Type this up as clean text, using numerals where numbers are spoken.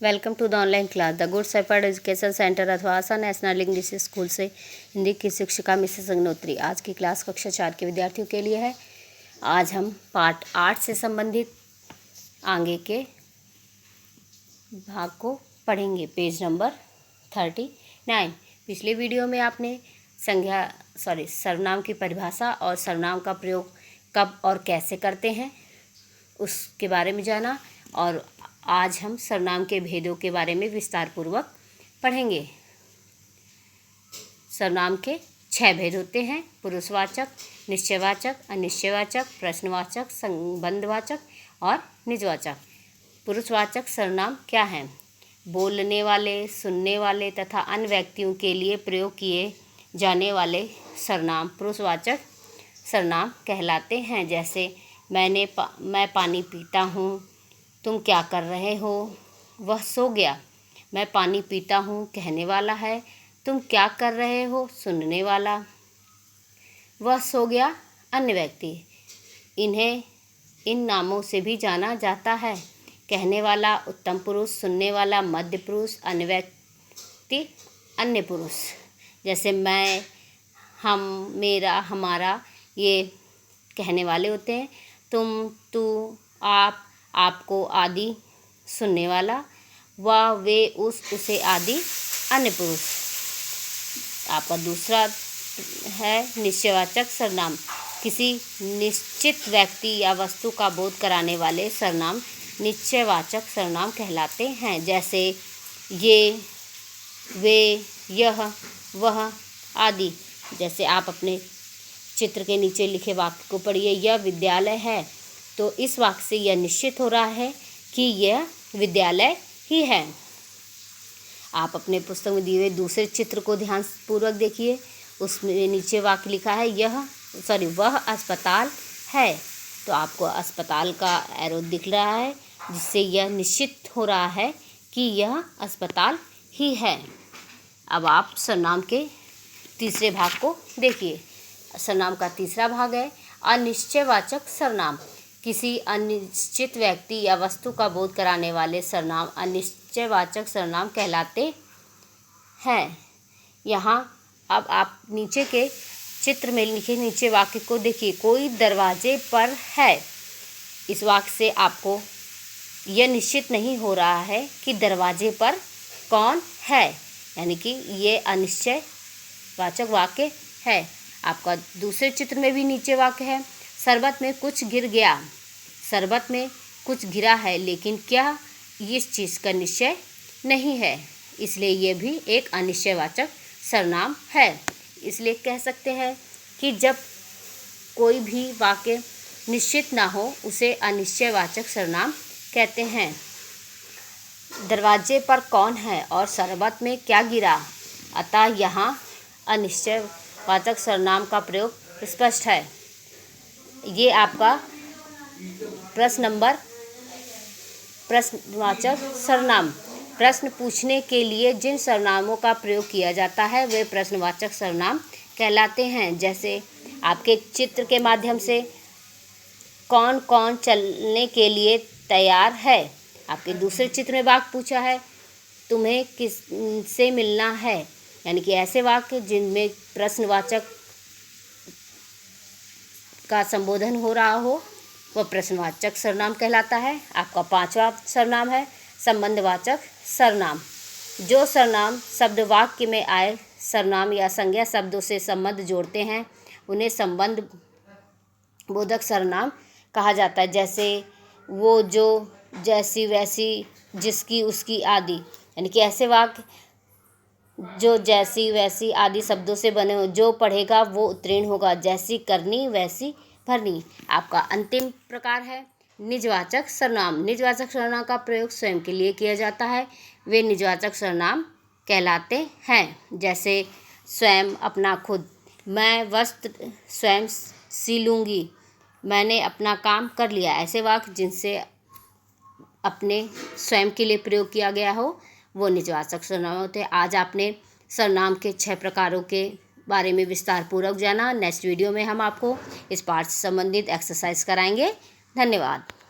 Welcome to the online class the good shepherd education centre अथवा Asha national English school से हिंदी की शिक्षिका Mrs Agnihotri. आज की क्लास कक्षा 4 के विद्यार्थियों के लिए है। आज हम पार्ट 8 से संबंधित आगे के भाग को पढ़ेंगे। Page number 39। पिछले वीडियो में आपने सर्वनाम की परिभाषा और सर्वनाम का प्रयोग कब और कैसे करते हैं उसके बारे में जाना, और आज हम सर्वनाम के भेदों के बारे में विस्तार पूर्वक पढ़ेंगे। सर्वनाम के 6 भेद होते हैं: पुरुषवाचक, निश्चयवाचक, अनिश्चयवाचक, प्रश्नवाचक, संबंधवाचक और निजवाचक। पुरुषवाचक सर्वनाम क्या हैं? बोलने वाले, सुनने वाले तथा अन्य व्यक्तियों के लिए प्रयोग किए जाने वाले सर्वनाम पुरुषवाचक सर्वनाम कहलाते हैं। जैसे मैं पानी पीता हूँ, तुम क्या कर रहे हो, वह सो गया। मैं पानी पीता हूँ कहने वाला है, तुम क्या कर रहे हो सुनने वाला, वह सो गया अन्य व्यक्ति। इन्हें इन नामों से भी जाना जाता है: कहने वाला उत्तम पुरुष, सुनने वाला मध्य पुरुष, अन्य व्यक्ति अन्य पुरुष। जैसे मैं, हम, मेरा, हमारा ये कहने वाले होते हैं। तुम, तू, आप, आपको आदि सुनने वाला, वह, वे, उस, उसे आदि अन्य पुरुष। आपका दूसरा है निश्चयवाचक सर्वनाम। किसी निश्चित व्यक्ति या वस्तु का बोध कराने वाले सर्वनाम निश्चयवाचक सर्वनाम कहलाते हैं। जैसे ये, वे, यह, वह आदि। जैसे आप अपने चित्र के नीचे लिखे वाक्य को पढ़िए, यह विद्यालय है, तो इस वाक्य से यह निश्चित हो रहा है कि यह विद्यालय ही है। आप अपने पुस्तक में दिए हुए दूसरे चित्र को ध्यानपूर्वक देखिए। उसमें नीचे वाक्य लिखा है वह अस्पताल है, तो आपको अस्पताल का एरो दिख रहा है, जिससे यह निश्चित हो रहा है कि यह अस्पताल ही है। अब आप सर्वनाम के तीसरे भाग को देखिए। सर्वनाम का तीसरा भाग है अनिश्चयवाचक सर्वनाम। किसी अनिश्चित व्यक्ति या वस्तु का बोध कराने वाले सर्वनाम अनिश्चयवाचक सर्वनाम कहलाते हैं। यहाँ अब आप नीचे के चित्र में लिखे नीचे वाक्य को देखिए। कोई दरवाजे पर है। इस वाक्य से आपको यह निश्चित नहीं हो रहा है कि दरवाजे पर कौन है, यानी कि ये अनिश्चयवाचक वाक्य है। आपका दूसरे चित्र में भी नीचे वाक्य है, शरबत में कुछ गिर गया। शरबत में कुछ गिरा है, लेकिन क्या इस चीज़ का निश्चय नहीं है, इसलिए ये भी एक अनिश्चयवाचक सर्वनाम है। इसलिए कह सकते हैं कि जब कोई भी वाक्य निश्चित ना हो उसे अनिश्चयवाचक सर्वनाम कहते हैं। दरवाजे पर कौन है और शरबत में क्या गिरा, अतः यहाँ अनिश्चयवाचक सर्वनाम का प्रयोग स्पष्ट है। ये आपका प्रश्नवाचक सर्वनाम। प्रश्न पूछने के लिए जिन सर्वनामों का प्रयोग किया जाता है वे प्रश्नवाचक सर्वनाम कहलाते हैं। जैसे आपके चित्र के माध्यम से कौन कौन चलने के लिए तैयार है। आपके दूसरे चित्र में वाक्य पूछा है तुम्हें किससे मिलना है, यानी कि ऐसे वाक्य जिनमें प्रश्नवाचक का संबोधन हो रहा हो वह प्रश्नवाचक सर्वनाम कहलाता है। आपका पांचवा सर्वनाम है संबंधवाचक सर्वनाम। जो सर्वनाम शब्द वाक्य में आए सर्वनाम या संज्ञा शब्दों से संबंध जोड़ते हैं उन्हें संबंध बोधक सर्वनाम कहा जाता है। जैसे वो, जो, जैसी, वैसी, जिसकी, उसकी आदि, यानी कि ऐसे वाक्य जो जैसी, वैसी आदि शब्दों से बने हो। जो पढ़ेगा वो उत्तीर्ण होगा, जैसी करनी वैसी भरनी। आपका अंतिम प्रकार है निजवाचक सर्वनाम। निजवाचक सर्वनाम का प्रयोग स्वयं के लिए किया जाता है, वे निजवाचक सर्वनाम कहलाते हैं। जैसे स्वयं, अपना, खुद। मैं वस्त्र स्वयं सिलूँगी, मैंने अपना काम कर लिया। ऐसे वाक्य जिनसे अपने स्वयं के लिए प्रयोग किया गया हो वो निजवाचक सर्वनाम होते हैं। आज आपने सर्वनाम के 6 प्रकारों के बारे में विस्तार पूर्वक जाना। नेक्स्ट वीडियो में हम आपको इस पाठ से संबंधित एक्सरसाइज कराएंगे। धन्यवाद।